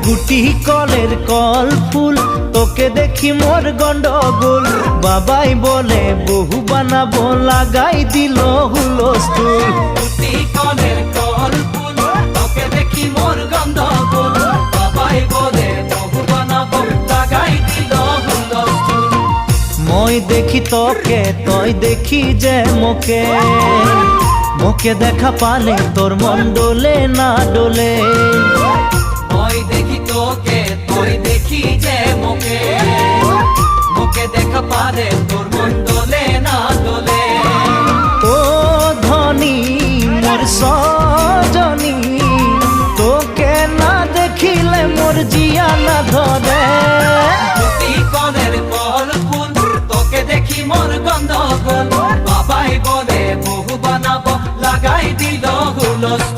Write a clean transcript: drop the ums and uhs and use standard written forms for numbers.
গুটি কলের কল ফুল, তোকে দেখি মোর গন্ডগোল। বাবাই বলে বহু বানাবো, লাগাই দিল হুলস্থুল। গুটি কলের কল ফুল, তোকে দেখি মোর গন্ডগোল। বাবাই বলে বহু বানাবো, লাগাই দিল হুলস্থুল। মই দেখি তোকে, তই দেখি যে মোকে, মোকে দেখা পালে তোর মন ডোলে না ডোলে। মই দেখি তোকে, তুই দেখি যে মোকে, মোকে দেখা পারে তোর মন দোলে না দোলে। ও ধনী মোর সজনী, তোকে না দেখিলে মোর জিয়া না ধরে। গুটি কলের কল ফুল, তোকে দেখি মোর গন্ডগোল। বাবাই বলে বহু বানাবো, লাগাই দিল হুলস্থুল।